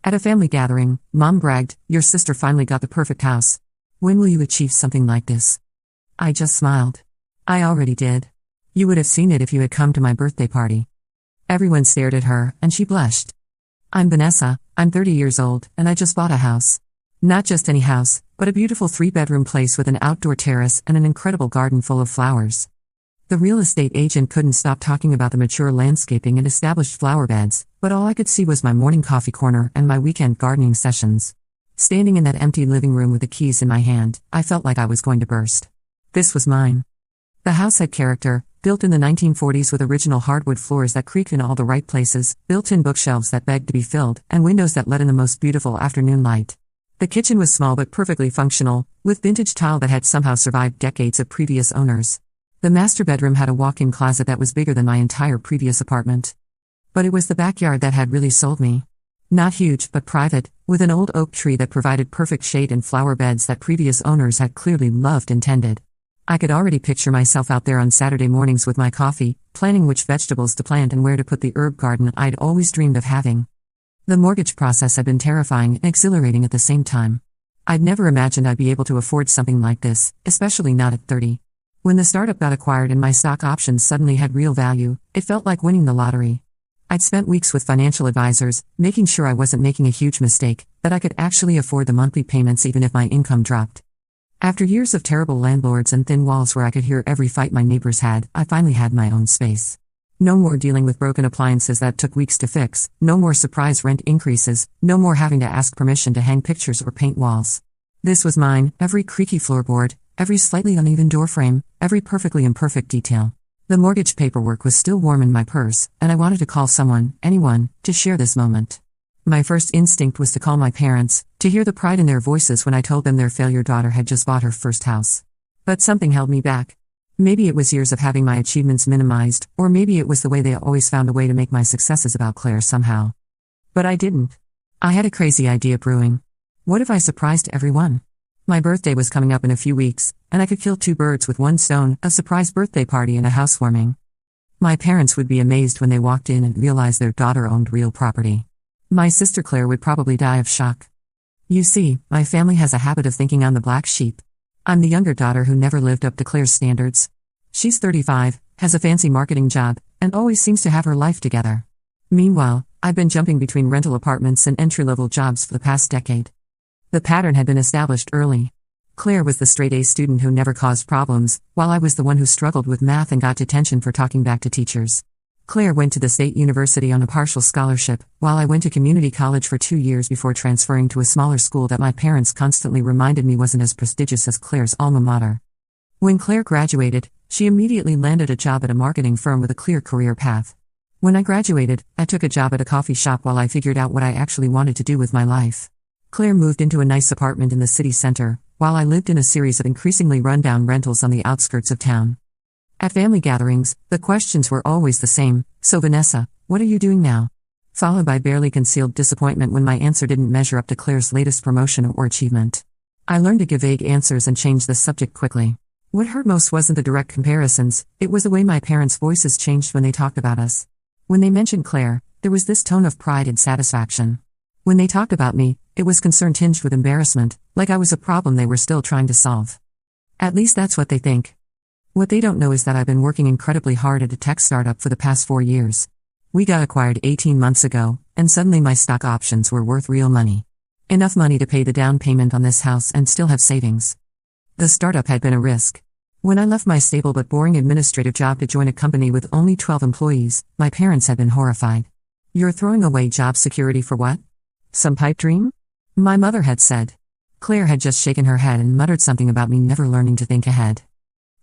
At a family gathering, Mom bragged, "Your sister finally got the perfect house. When will you achieve something like this?" I just smiled. I already did. You would have seen it if you had come to my birthday party. Everyone stared at her, and she blushed. I'm Vanessa, I'm 30 years old, and I just bought a house. Not just any house, but a beautiful 3-bedroom place with an outdoor terrace and an incredible garden full of flowers. The real estate agent couldn't stop talking about the mature landscaping and established flower beds, but all I could see was my morning coffee corner and my weekend gardening sessions. Standing in that empty living room with the keys in my hand, I felt like I was going to burst. This was mine. The house had character, built in the 1940s with original hardwood floors that creaked in all the right places, built-in bookshelves that begged to be filled, and windows that let in the most beautiful afternoon light. The kitchen was small but perfectly functional, with vintage tile that had somehow survived decades of previous owners. The master bedroom had a walk-in closet that was bigger than my entire previous apartment. But it was the backyard that had really sold me. Not huge, but private, with an old oak tree that provided perfect shade and flower beds that previous owners had clearly loved and tended. I could already picture myself out there on Saturday mornings with my coffee, planning which vegetables to plant and where to put the herb garden I'd always dreamed of having. The mortgage process had been terrifying and exhilarating at the same time. I'd never imagined I'd be able to afford something like this, especially not at 30. When the startup got acquired and my stock options suddenly had real value, it felt like winning the lottery. I'd spent weeks with financial advisors, making sure I wasn't making a huge mistake, that I could actually afford the monthly payments even if my income dropped. After years of terrible landlords and thin walls where I could hear every fight my neighbors had, I finally had my own space. No more dealing with broken appliances that took weeks to fix, no more surprise rent increases, no more having to ask permission to hang pictures or paint walls. This was mine, every creaky floorboard, every slightly uneven door frame, every perfectly imperfect detail. The mortgage paperwork was still warm in my purse, and I wanted to call someone, anyone, to share this moment. My first instinct was to call my parents, to hear the pride in their voices when I told them their failure daughter had just bought her first house. But something held me back. Maybe it was years of having my achievements minimized, or maybe it was the way they always found a way to make my successes about Claire somehow. But I didn't. I had a crazy idea brewing. What if I surprised everyone? My birthday was coming up in a few weeks, and I could kill 2 birds with one stone, a surprise birthday party and a housewarming. My parents would be amazed when they walked in and realized their daughter owned real property. My sister Claire would probably die of shock. You see, my family has a habit of thinking I'm the black sheep. I'm the younger daughter who never lived up to Claire's standards. She's 35, has a fancy marketing job, and always seems to have her life together. Meanwhile, I've been jumping between rental apartments and entry-level jobs for the past decade. The pattern had been established early. Claire was the straight-A student who never caused problems, while I was the one who struggled with math and got detention for talking back to teachers. Claire went to the state university on a partial scholarship, while I went to community college for 2 years before transferring to a smaller school that my parents constantly reminded me wasn't as prestigious as Claire's alma mater. When Claire graduated, she immediately landed a job at a marketing firm with a clear career path. When I graduated, I took a job at a coffee shop while I figured out what I actually wanted to do with my life. Claire moved into a nice apartment in the city center, while I lived in a series of increasingly run-down rentals on the outskirts of town. At family gatherings, the questions were always the same, "So Vanessa, what are you doing now?" Followed by barely concealed disappointment when my answer didn't measure up to Claire's latest promotion or achievement. I learned to give vague answers and change the subject quickly. What hurt most wasn't the direct comparisons, it was the way my parents' voices changed when they talked about us. When they mentioned Claire, there was this tone of pride and satisfaction. When they talked about me, it was concern tinged with embarrassment, like I was a problem they were still trying to solve. At least that's what they think. What they don't know is that I've been working incredibly hard at a tech startup for the past 4 years. We got acquired 18 months ago, and suddenly my stock options were worth real money. Enough money to pay the down payment on this house and still have savings. The startup had been a risk. When I left my stable but boring administrative job to join a company with only 12 employees, my parents had been horrified. "You're throwing away job security for what? Some pipe dream?" My mother had said. Claire had just shaken her head and muttered something about me never learning to think ahead.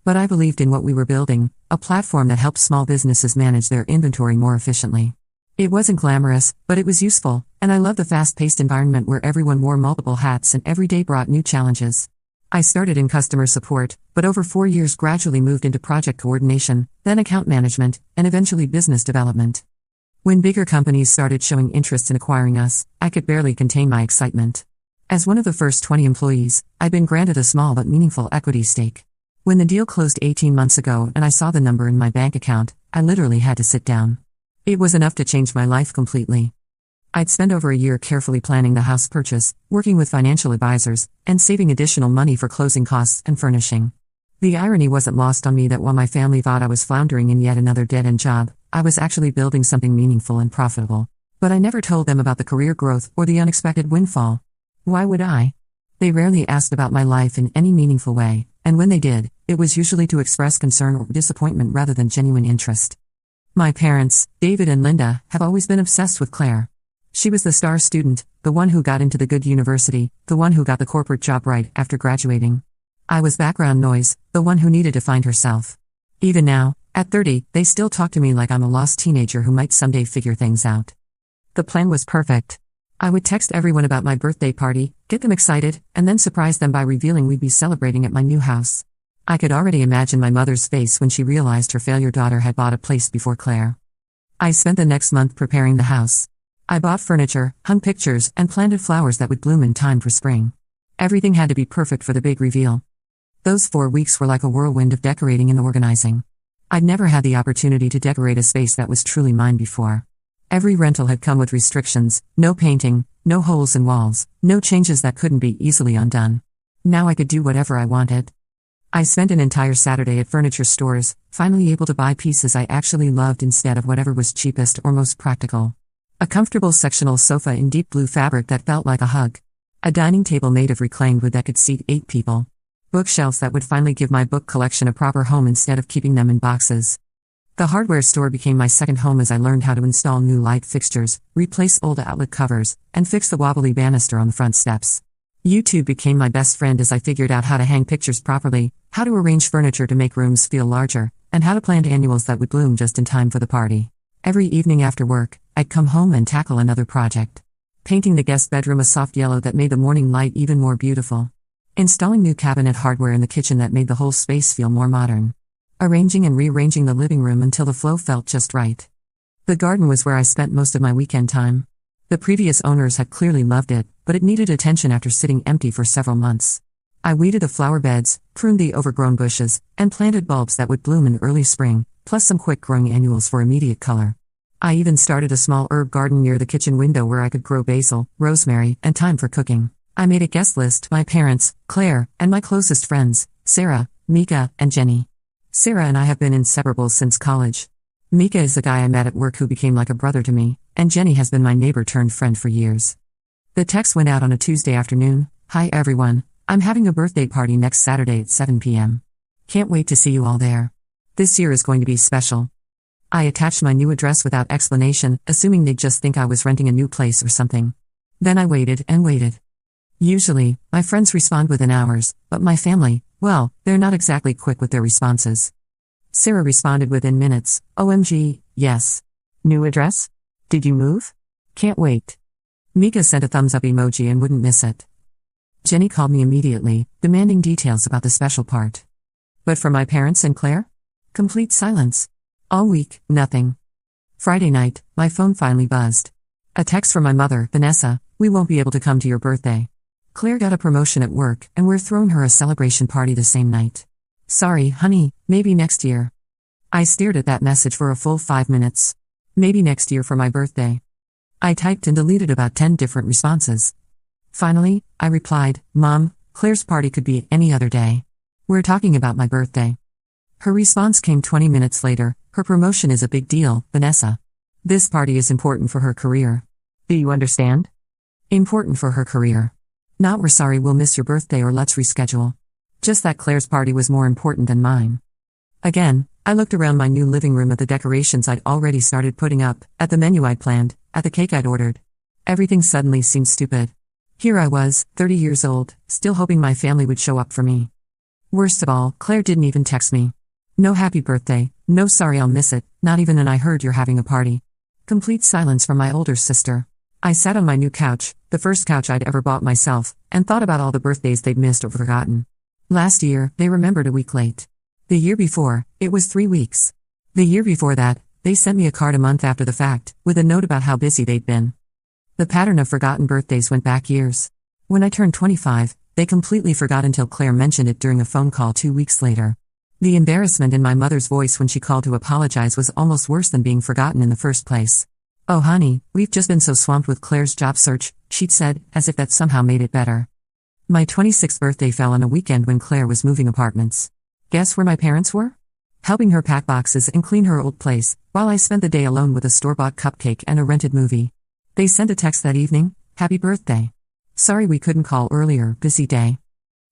But I believed in what we were building, a platform that helped small businesses manage their inventory more efficiently. It wasn't glamorous, but it was useful, and I loved the fast-paced environment where everyone wore multiple hats and every day brought new challenges. I started in customer support, but over 4 years gradually moved into project coordination, then account management, and eventually business development. When bigger companies started showing interest in acquiring us, I could barely contain my excitement. As one of the first 20 employees, I'd been granted a small but meaningful equity stake. When the deal closed 18 months ago and I saw the number in my bank account, I literally had to sit down. It was enough to change my life completely. I'd spent over a year carefully planning the house purchase, working with financial advisors, and saving additional money for closing costs and furnishing. The irony wasn't lost on me that while my family thought I was floundering in yet another dead-end job, I was actually building something meaningful and profitable. But I never told them about the career growth or the unexpected windfall. Why would I? They rarely asked about my life in any meaningful way, and when they did, it was usually to express concern or disappointment rather than genuine interest. My parents, David and Linda, have always been obsessed with Claire. She was the star student, the one who got into the good university, the one who got the corporate job right after graduating. I was background noise, the one who needed to find herself. Even now, at 30, they still talk to me like I'm a lost teenager who might someday figure things out. The plan was perfect. I would text everyone about my birthday party, get them excited, and then surprise them by revealing we'd be celebrating at my new house. I could already imagine my mother's face when she realized her failure daughter had bought a place before Claire. I spent the next month preparing the house. I bought furniture, hung pictures, and planted flowers that would bloom in time for spring. Everything had to be perfect for the big reveal. Those 4 weeks were like a whirlwind of decorating and organizing. I'd never had the opportunity to decorate a space that was truly mine before. Every rental had come with restrictions: no painting, no holes in walls, no changes that couldn't be easily undone. Now I could do whatever I wanted. I spent an entire Saturday at furniture stores, finally able to buy pieces I actually loved instead of whatever was cheapest or most practical. A comfortable sectional sofa in deep blue fabric that felt like a hug. A dining table made of reclaimed wood that could seat 8 people. Bookshelves that would finally give my book collection a proper home instead of keeping them in boxes. The hardware store became my second home as I learned how to install new light fixtures, replace old outlet covers, and fix the wobbly banister on the front steps. YouTube became my best friend as I figured out how to hang pictures properly, how to arrange furniture to make rooms feel larger, and how to plant annuals that would bloom just in time for the party. Every evening after work, I'd come home and tackle another project. Painting the guest bedroom a soft yellow that made the morning light even more beautiful. Installing new cabinet hardware in the kitchen that made the whole space feel more modern. Arranging and rearranging the living room until the flow felt just right. The garden was where I spent most of my weekend time. The previous owners had clearly loved it, but it needed attention after sitting empty for several months. I weeded the flower beds, pruned the overgrown bushes, and planted bulbs that would bloom in early spring, plus some quick-growing annuals for immediate color. I even started a small herb garden near the kitchen window where I could grow basil, rosemary, and thyme for cooking. I made a guest list: my parents, Claire, and my closest friends, Sarah, Mika, and Jenny. Sarah and I have been inseparable since college. Mika is the guy I met at work who became like a brother to me, and Jenny has been my neighbor-turned-friend for years. The text went out on a Tuesday afternoon: "Hi everyone, I'm having a birthday party next Saturday at 7 p.m. Can't wait to see you all there. This year is going to be special." I attached my new address without explanation, assuming they'd just think I was renting a new place or something. Then I waited and waited. Usually, my friends respond within hours, but my family, well, they're not exactly quick with their responses. Sarah responded within minutes: "OMG, yes. New address? Did you move? Can't wait." Mika sent a thumbs up emoji and wouldn't miss it. Jenny called me immediately, demanding details about the special part. But for my parents and Claire? Complete silence. All week, nothing. Friday night, my phone finally buzzed. A text from my mother: "Vanessa, we won't be able to come to your birthday. Claire got a promotion at work, and we're throwing her a celebration party the same night. Sorry, honey, maybe next year." I stared at that message for a full 5 minutes. Maybe next year for my birthday. I typed and deleted about 10 different responses. Finally, I replied: "Mom, Claire's party could be any other day. We're talking about my birthday." Her response came 20 minutes later: "Her promotion is a big deal, Vanessa. This party is important for her career. Do you understand? Important for her career. Not we're sorry we'll miss your birthday or let's reschedule. Just that Claire's party was more important than mine." Again, I looked around my new living room at the decorations I'd already started putting up, at the menu I'd planned, at the cake I'd ordered. Everything suddenly seemed stupid. Here I was, 30 years old, still hoping my family would show up for me. Worst of all, Claire didn't even text me. No happy birthday, no sorry I'll miss it, not even an "I heard you're having a party." Complete silence from my older sister. I sat on my new couch, the first couch I'd ever bought myself, and thought about all the birthdays they'd missed or forgotten. Last year, they remembered a week late. The year before, it was 3 weeks. The year before that, they sent me a card a month after the fact, with a note about how busy they'd been. The pattern of forgotten birthdays went back years. When I turned 25, they completely forgot until Claire mentioned it during a phone call 2 weeks later. The embarrassment in my mother's voice when she called to apologize was almost worse than being forgotten in the first place. Oh honey, we've just been so swamped with Claire's job search, she'd said, as if that somehow made it better. My 26th birthday fell on a weekend when Claire was moving apartments. Guess where my parents were? Helping her pack boxes and clean her old place, while I spent the day alone with a store-bought cupcake and a rented movie. They sent a text that evening, "Happy birthday. Sorry we couldn't call earlier, busy day."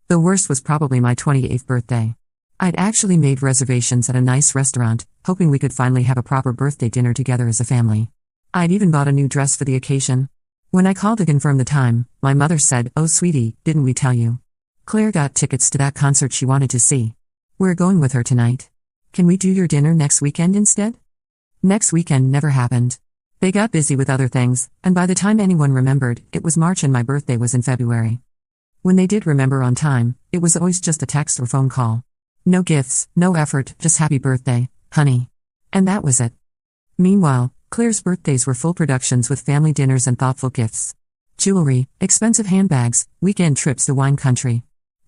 The worst was probably my 28th birthday. I'd actually made reservations at a nice restaurant, hoping we could finally have a proper birthday dinner together as a family. I'd even bought a new dress for the occasion. When I called to confirm the time, my mother said, "Oh sweetie, didn't we tell you? Claire got tickets to that concert she wanted to see. We're going with her tonight. Can we do your dinner next weekend instead?" Next weekend never happened. They got busy with other things, and by the time anyone remembered, it was March and my birthday was in February. When they did remember on time, it was always just a text or phone call. No gifts, no effort, just "happy birthday, honey." And that was it. Meanwhile, Claire's birthdays were full productions with family dinners and thoughtful gifts. Jewelry, expensive handbags, weekend trips to wine country.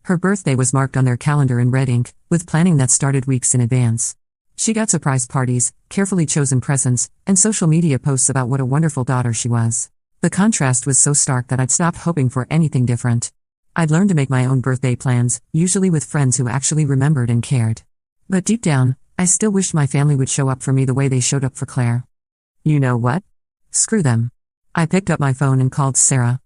Her birthday was marked on their calendar in red ink, with planning that started weeks in advance. She got surprise parties, carefully chosen presents, and social media posts about what a wonderful daughter she was. The contrast was so stark that I'd stopped hoping for anything different. I'd learned to make my own birthday plans, usually with friends who actually remembered and cared. But deep down, I still wished my family would show up for me the way they showed up for Claire. You know what? Screw them. I picked up my phone and called Sarah.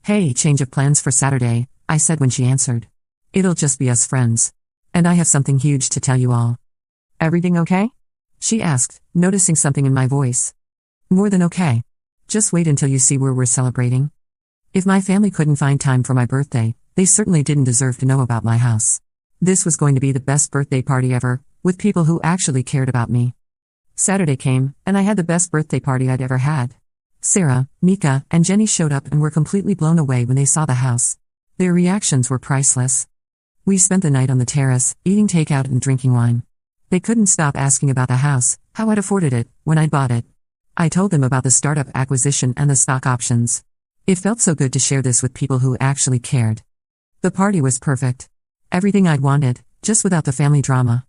"Hey, change of plans for Saturday," I said when she answered. "It'll just be us friends. And I have something huge to tell you all." "Everything okay?" she asked, noticing something in my voice. "More than okay. Just wait until you see where we're celebrating." If my family couldn't find time for my birthday, they certainly didn't deserve to know about my house. This was going to be the best birthday party ever, with people who actually cared about me. Saturday came, and I had the best birthday party I'd ever had. Sarah, Mika, and Jenny showed up and were completely blown away when they saw the house. Their reactions were priceless. We spent the night on the terrace, eating takeout and drinking wine. They couldn't stop asking about the house, how I'd afforded it, when I'd bought it. I told them about the startup acquisition and the stock options. It felt so good to share this with people who actually cared. The party was perfect. Everything I'd wanted, just without the family drama.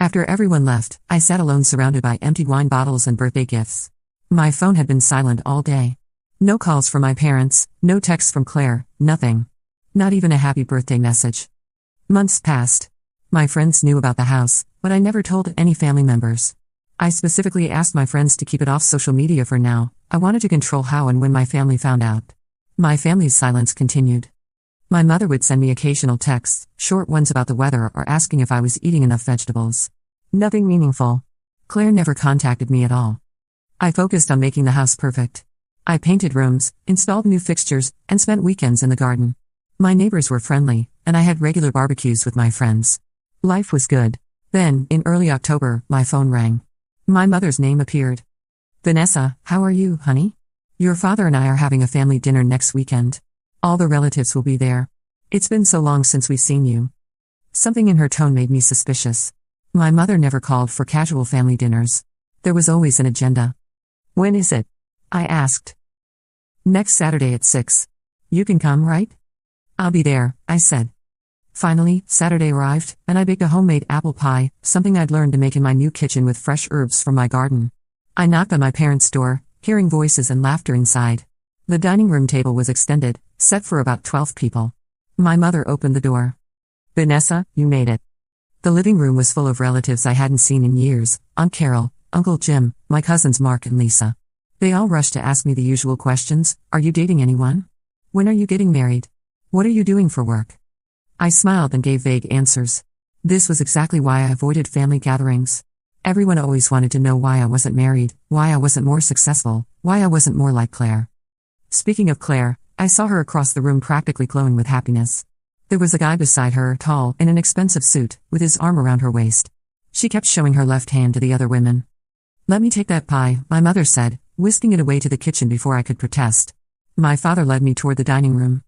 After everyone left, I sat alone surrounded by empty wine bottles and birthday gifts. My phone had been silent all day. No calls from my parents, no texts from Claire, nothing. Not even a happy birthday message. Months passed. My friends knew about the house, but I never told any family members. I specifically asked my friends to keep it off social media for now. I wanted to control how and when my family found out. My family's silence continued. My mother would send me occasional texts, short ones about the weather or asking if I was eating enough vegetables. Nothing meaningful. Claire never contacted me at all. I focused on making the house perfect. I painted rooms, installed new fixtures, and spent weekends in the garden. My neighbors were friendly, and I had regular barbecues with my friends. Life was good. Then, in early October, my phone rang. My mother's name appeared. "Vanessa, how are you, honey? Your father and I are having a family dinner next weekend. All the relatives will be there. It's been so long since we've seen you." Something in her tone made me suspicious. My mother never called for casual family dinners. There was always an agenda. "When is it?" I asked. "Next Saturday at 6. You can come, right?" "I'll be there," I said. Finally, Saturday arrived, and I baked a homemade apple pie, something I'd learned to make in my new kitchen with fresh herbs from my garden. I knocked on my parents' door, hearing voices and laughter inside. The dining room table was extended, set for about 12 people. My mother opened the door. "Vanessa, you made it." The living room was full of relatives I hadn't seen in years: Aunt Carol, Uncle Jim, my cousins Mark and Lisa. They all rushed to ask me the usual questions: "Are you dating anyone? When are you getting married? What are you doing for work?" I smiled and gave vague answers. This was exactly why I avoided family gatherings. Everyone always wanted to know why I wasn't married, why I wasn't more successful, why I wasn't more like Claire. Speaking of Claire, I saw her across the room practically glowing with happiness. There was a guy beside her, tall, in an expensive suit, with his arm around her waist. She kept showing her left hand to the other women. "Let me take that pie," my mother said, whisking it away to the kitchen before I could protest. My father led me toward the dining room.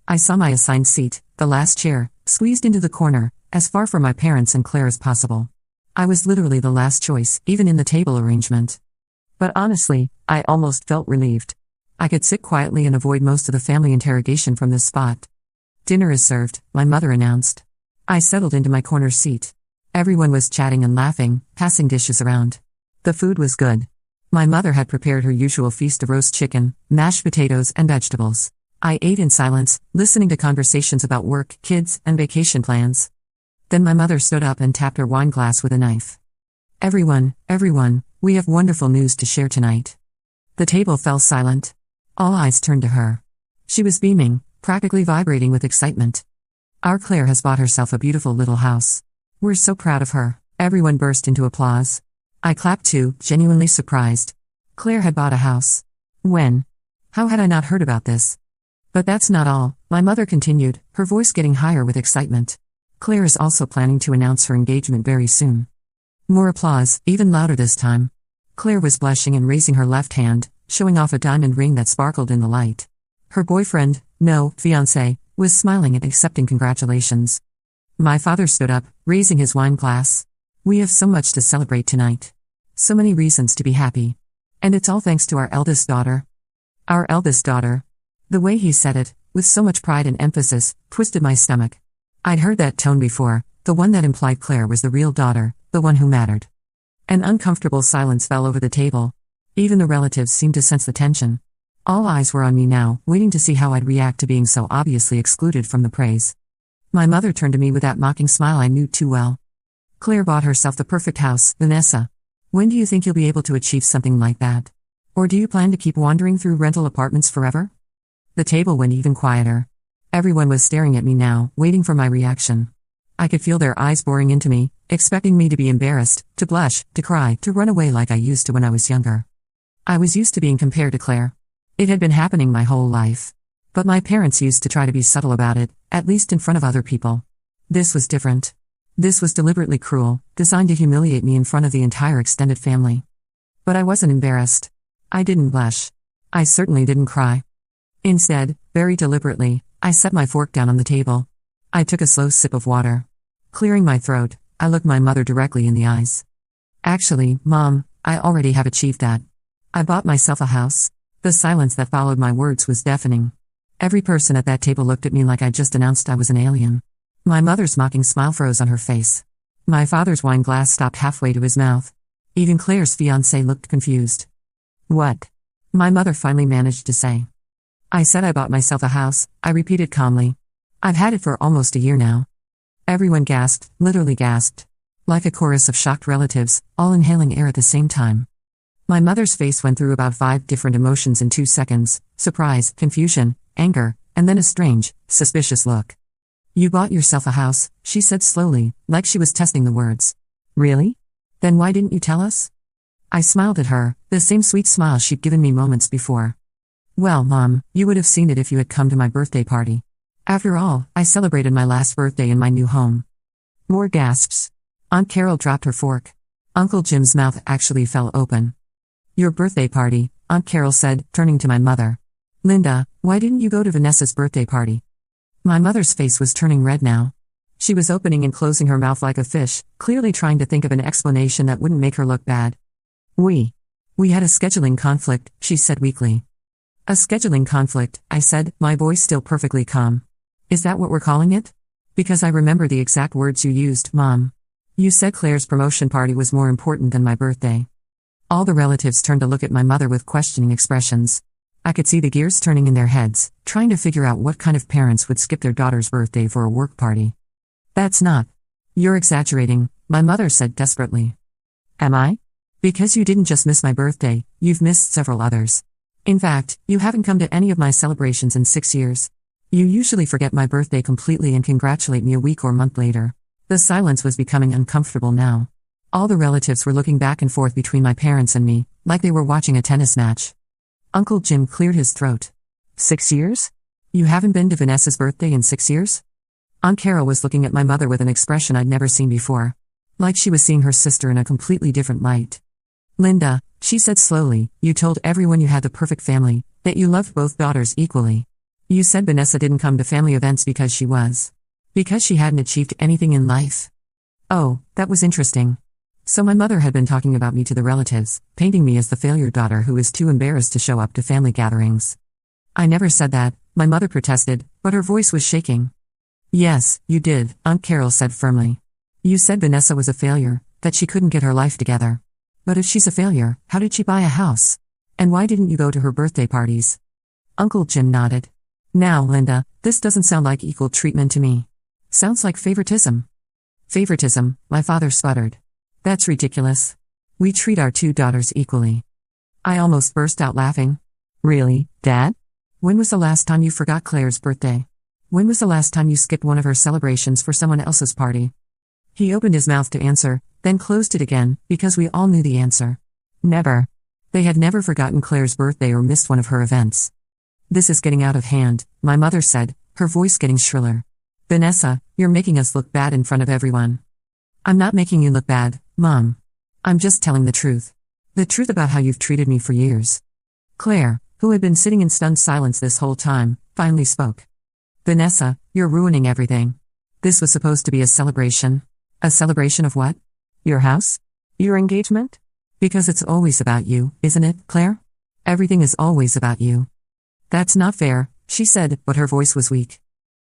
I saw my assigned seat, the last chair, squeezed into the corner, as far from my parents and Claire as possible. I was literally the last choice, even in the table arrangement. But honestly, I almost felt relieved. I could sit quietly and avoid most of the family interrogation from this spot. "Dinner is served," my mother announced. I settled into my corner seat. Everyone was chatting and laughing, passing dishes around. The food was good. My mother had prepared her usual feast of roast chicken, mashed potatoes, and vegetables. I ate in silence, listening to conversations about work, kids, and vacation plans. Then my mother stood up and tapped her wine glass with a knife. Everyone, we have wonderful news to share tonight. The table fell silent. All eyes turned to her. She was beaming, practically vibrating with excitement. Our Claire has bought herself a beautiful little house. We're so proud of her. Everyone burst into applause. I clapped too, genuinely surprised. Claire had bought a house. When? How had I not heard about this? But that's not all, my mother continued, her voice getting higher with excitement. Claire is also planning to announce her engagement very soon. More applause, even louder this time. Claire was blushing and raising her left hand, showing off a diamond ring that sparkled in the light. Her boyfriend, no, fiancé, was smiling and accepting congratulations. My father stood up, raising his wine glass. We have so much to celebrate tonight. So many reasons to be happy. And it's all thanks to our eldest daughter. Our eldest daughter. The way he said it, with so much pride and emphasis, twisted my stomach. I'd heard that tone before, the one that implied Claire was the real daughter, the one who mattered. An uncomfortable silence fell over the table. Even the relatives seemed to sense the tension. All eyes were on me now, waiting to see how I'd react to being so obviously excluded from the praise. My mother turned to me with that mocking smile I knew too well. Claire bought herself the perfect house, Vanessa. When do you think you'll be able to achieve something like that? Or do you plan to keep wandering through rental apartments forever? The table went even quieter. Everyone was staring at me now, waiting for my reaction. I could feel their eyes boring into me, expecting me to be embarrassed, to blush, to cry, to run away like I used to when I was younger. I was used to being compared to Claire. It had been happening my whole life. But my parents used to try to be subtle about it, at least in front of other people. This was different. This was deliberately cruel, designed to humiliate me in front of the entire extended family. But I wasn't embarrassed. I didn't blush. I certainly didn't cry. Instead, very deliberately, I set my fork down on the table. I took a slow sip of water. Clearing my throat, I looked my mother directly in the eyes. Actually, Mom, I already have achieved that. I bought myself a house. The silence that followed my words was deafening. Every person at that table looked at me like I just announced I was an alien. My mother's mocking smile froze on her face. My father's wine glass stopped halfway to his mouth. Even Claire's fiancé looked confused. What? My mother finally managed to say. I said I bought myself a house, I repeated calmly. I've had it for almost a year now. Everyone gasped, literally gasped. Like a chorus of shocked relatives, all inhaling air at the same time. My mother's face went through about 5 different emotions in 2 seconds: surprise, confusion, anger, and then a strange, suspicious look. You bought yourself a house, she said slowly, like she was testing the words. Really? Then why didn't you tell us? I smiled at her, the same sweet smile she'd given me moments before. Well, Mom, you would have seen it if you had come to my birthday party. After all, I celebrated my last birthday in my new home. More gasps. Aunt Carol dropped her fork. Uncle Jim's mouth actually fell open. Your birthday party, Aunt Carol said, turning to my mother. Linda, why didn't you go to Vanessa's birthday party? My mother's face was turning red now. She was opening and closing her mouth like a fish, clearly trying to think of an explanation that wouldn't make her look bad. We had a scheduling conflict, she said weakly. A scheduling conflict, I said, my voice still perfectly calm. Is that what we're calling it? Because I remember the exact words you used, Mom. You said Claire's promotion party was more important than my birthday. All the relatives turned to look at my mother with questioning expressions. I could see the gears turning in their heads, trying to figure out what kind of parents would skip their daughter's birthday for a work party. That's not. You're exaggerating, my mother said desperately. Am I? Because you didn't just miss my birthday, you've missed several others. In fact, you haven't come to any of my celebrations in 6 years. You usually forget my birthday completely and congratulate me a week or month later. The silence was becoming uncomfortable now. All the relatives were looking back and forth between my parents and me, like they were watching a tennis match. Uncle Jim cleared his throat. 6 years? You haven't been to Vanessa's birthday in 6 years? Aunt Carol was looking at my mother with an expression I'd never seen before. Like she was seeing her sister in a completely different light. Linda, she said slowly, you told everyone you had the perfect family, that you loved both daughters equally. You said Vanessa didn't come to family events because she hadn't achieved anything in life. Oh, that was interesting. So my mother had been talking about me to the relatives, painting me as the failure daughter who was too embarrassed to show up to family gatherings. I never said that, my mother protested, but her voice was shaking. Yes, you did, Aunt Carol said firmly. You said Vanessa was a failure, that she couldn't get her life together. But if she's a failure, how did she buy a house? And why didn't you go to her birthday parties? Uncle Jim nodded. Now, Linda, this doesn't sound like equal treatment to me. Sounds like favoritism. Favoritism, my father sputtered. That's ridiculous. We treat our two daughters equally. I almost burst out laughing. Really, Dad? When was the last time you forgot Claire's birthday? When was the last time you skipped one of her celebrations for someone else's party? He opened his mouth to answer, then closed it again, because we all knew the answer. Never. They had never forgotten Claire's birthday or missed one of her events. This is getting out of hand, my mother said, her voice getting shriller. Vanessa, you're making us look bad in front of everyone. I'm not making you look bad, Mom. I'm just telling the truth. The truth about how you've treated me for years. Claire, who had been sitting in stunned silence this whole time, finally spoke. Vanessa, you're ruining everything. This was supposed to be a celebration. A celebration of what? Your house? Your engagement? Because it's always about you, isn't it, Claire? Everything is always about you. That's not fair, she said, but her voice was weak.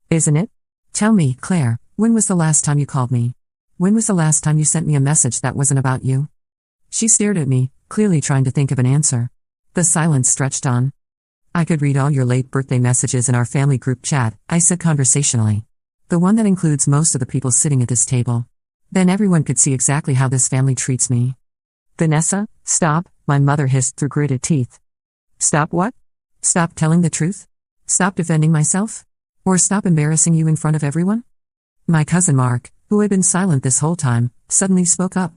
Isn't it? Tell me, Claire, when was the last time you called me? When was the last time you sent me a message that wasn't about you? She stared at me, clearly trying to think of an answer. The silence stretched on. I could read all your late birthday messages in our family group chat, I said conversationally. The one that includes most of the people sitting at this table. Then everyone could see exactly how this family treats me. Vanessa, stop, my mother hissed through gritted teeth. Stop what? Stop telling the truth? Stop defending myself? Or stop embarrassing you in front of everyone? My cousin Mark, who had been silent this whole time, suddenly spoke up.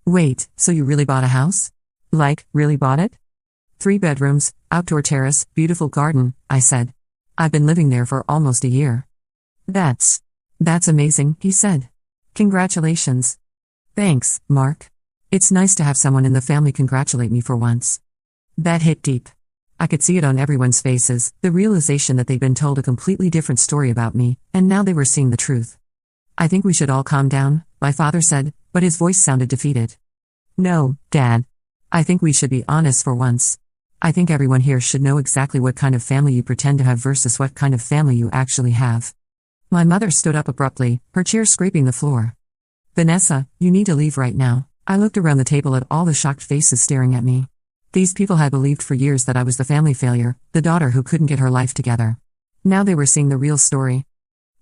Wait, so you really bought a house? Like, really bought it? 3 bedrooms, outdoor terrace, beautiful garden, I said. I've been living there for almost a year. That's amazing, he said. Congratulations. Thanks, Mark. It's nice to have someone in the family congratulate me for once. That hit deep. I could see it on everyone's faces, the realization that they'd been told a completely different story about me, and now they were seeing the truth. I think we should all calm down, my father said, but his voice sounded defeated. No, Dad. I think we should be honest for once. I think everyone here should know exactly what kind of family you pretend to have versus what kind of family you actually have. My mother stood up abruptly, her chair scraping the floor. Vanessa, you need to leave right now. I looked around the table at all the shocked faces staring at me. These people had believed for years that I was the family failure, the daughter who couldn't get her life together. Now they were seeing the real story.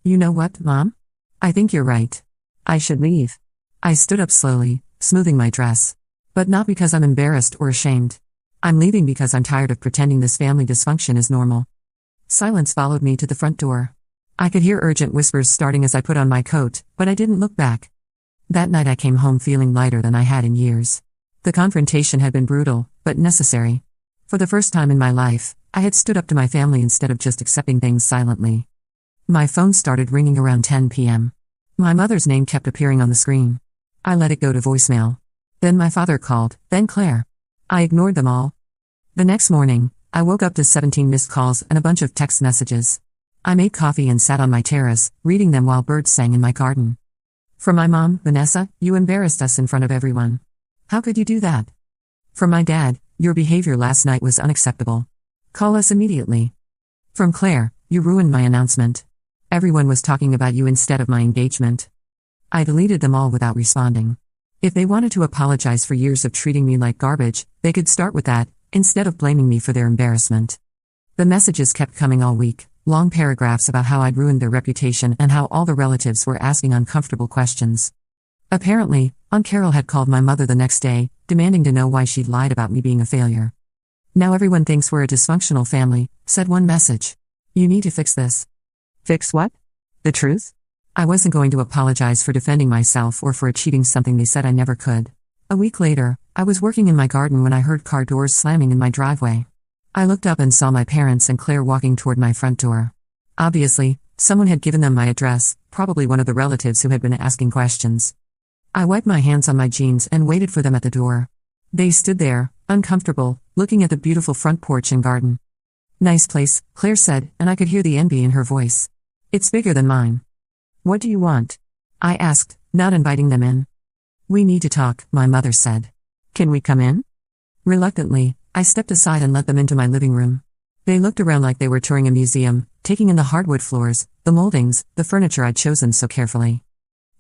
You know what, Mom? I think you're right. I should leave. I stood up slowly, smoothing my dress. But not because I'm embarrassed or ashamed. I'm leaving because I'm tired of pretending this family dysfunction is normal. Silence followed me to the front door. I could hear urgent whispers starting as I put on my coat, but I didn't look back. That night I came home feeling lighter than I had in years. The confrontation had been brutal, but necessary. For the first time in my life, I had stood up to my family instead of just accepting things silently. My phone started ringing around 10 p.m. My mother's name kept appearing on the screen. I let it go to voicemail. Then my father called, then Claire. I ignored them all. The next morning, I woke up to 17 missed calls and a bunch of text messages. I made coffee and sat on my terrace, reading them while birds sang in my garden. From my mom, Vanessa, you embarrassed us in front of everyone. How could you do that? From my dad, your behavior last night was unacceptable. Call us immediately. From Claire, you ruined my announcement. Everyone was talking about you instead of my engagement. I deleted them all without responding. If they wanted to apologize for years of treating me like garbage, they could start with that, instead of blaming me for their embarrassment. The messages kept coming all week, long paragraphs about how I'd ruined their reputation and how all the relatives were asking uncomfortable questions. Apparently, Aunt Carol had called my mother the next day, demanding to know why she'd lied about me being a failure. Now everyone thinks we're a dysfunctional family, said one message. You need to fix this. Fix what? The truth? I wasn't going to apologize for defending myself or for achieving something they said I never could. A week later, I was working in my garden when I heard car doors slamming in my driveway. I looked up and saw my parents and Claire walking toward my front door. Obviously, someone had given them my address, probably one of the relatives who had been asking questions. I wiped my hands on my jeans and waited for them at the door. They stood there, uncomfortable, looking at the beautiful front porch and garden. Nice place, Claire said, and I could hear the envy in her voice. It's bigger than mine. What do you want? I asked, not inviting them in. We need to talk, my mother said. Can we come in? Reluctantly, I stepped aside and let them into my living room. They looked around like they were touring a museum, taking in the hardwood floors, the moldings, the furniture I'd chosen so carefully.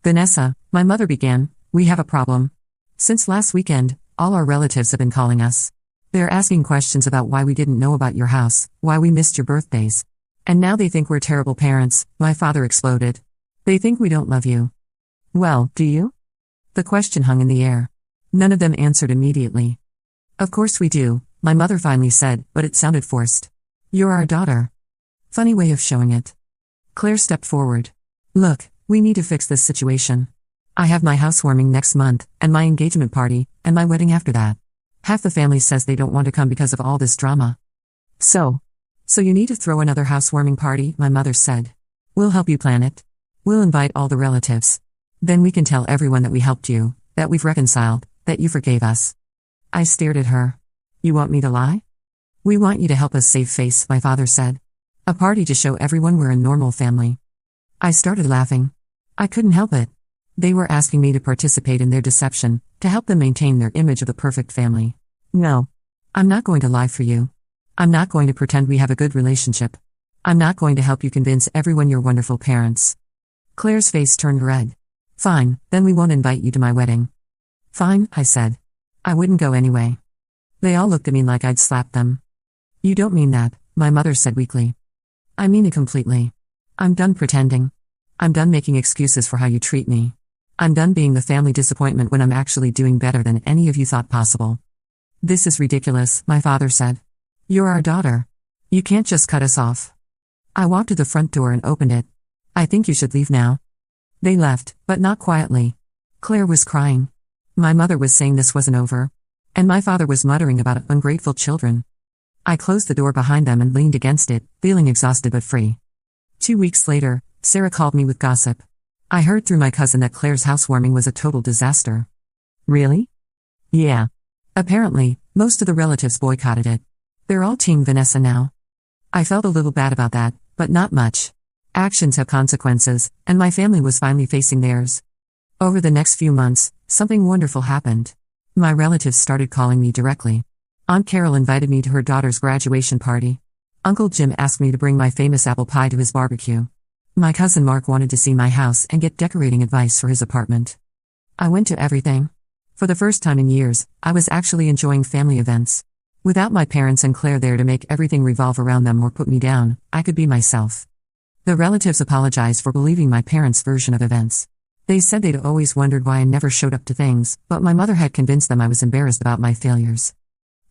Vanessa, my mother began, we have a problem. Since last weekend, All our relatives have been calling us. They're asking questions about why we didn't know about your house, why we missed your birthdays. And now they think we're terrible parents, my father exploded. They think we don't love you. Well, do you? The question hung in the air. None of them answered immediately. Of course we do, my mother finally said, but it sounded forced. You're our daughter. Funny way of showing it. Claire stepped forward. Look, we need to fix this situation. I have my housewarming next month, and my engagement party, and my wedding after that. Half the family says they don't want to come because of all this drama. So you need to throw another housewarming party, my mother said. We'll help you plan it. We'll invite all the relatives. Then we can tell everyone that we helped you, that we've reconciled, that you forgave us. I stared at her. You want me to lie? We want you to help us save face, my father said. A party to show everyone we're a normal family. I started laughing. I couldn't help it. They were asking me to participate in their deception, to help them maintain their image of the perfect family. No. I'm not going to lie for you. I'm not going to pretend we have a good relationship. I'm not going to help you convince everyone you're wonderful parents. Claire's face turned red. Fine, then we won't invite you to my wedding. Fine, I said. I wouldn't go anyway. They all looked at me like I'd slapped them. You don't mean that, my mother said weakly. I mean it completely. I'm done pretending. I'm done making excuses for how you treat me. I'm done being the family disappointment when I'm actually doing better than any of you thought possible. This is ridiculous, my father said. You're our daughter. You can't just cut us off. I walked to the front door and opened it. I think you should leave now. They left, but not quietly. Claire was crying. My mother was saying this wasn't over. And my father was muttering about ungrateful children. I closed the door behind them and leaned against it, feeling exhausted but free. 2 weeks later, Sarah called me with gossip. I heard through my cousin that Claire's housewarming was a total disaster. Really? Yeah. Apparently, most of the relatives boycotted it. They're all Team Vanessa now. I felt a little bad about that, but not much. Actions have consequences, and my family was finally facing theirs. Over the next few months, something wonderful happened. My relatives started calling me directly. Aunt Carol invited me to her daughter's graduation party. Uncle Jim asked me to bring my famous apple pie to his barbecue. My cousin Mark wanted to see my house and get decorating advice for his apartment. I went to everything. For the first time in years, I was actually enjoying family events. Without my parents and Claire there to make everything revolve around them or put me down, I could be myself. The relatives apologized for believing my parents' version of events. They said they'd always wondered why I never showed up to things, but my mother had convinced them I was embarrassed about my failures.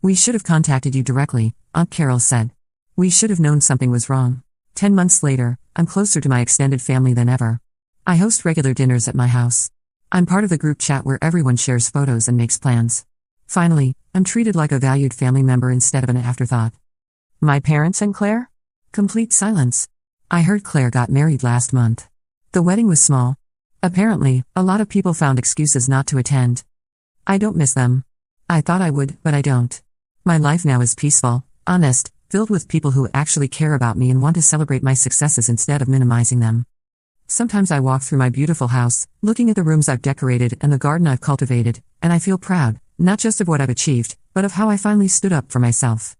We should have contacted you directly, Aunt Carol said. We should have known something was wrong. 10 months later, I'm closer to my extended family than ever. I host regular dinners at my house. I'm part of the group chat where everyone shares photos and makes plans. Finally, I'm treated like a valued family member instead of an afterthought. My parents and Claire? Complete silence. I heard Claire got married last month. The wedding was small. Apparently, a lot of people found excuses not to attend. I don't miss them. I thought I would, but I don't. My life now is peaceful, honest, filled with people who actually care about me and want to celebrate my successes instead of minimizing them. Sometimes I walk through my beautiful house, looking at the rooms I've decorated and the garden I've cultivated, and I feel proud, not just of what I've achieved, but of how I finally stood up for myself.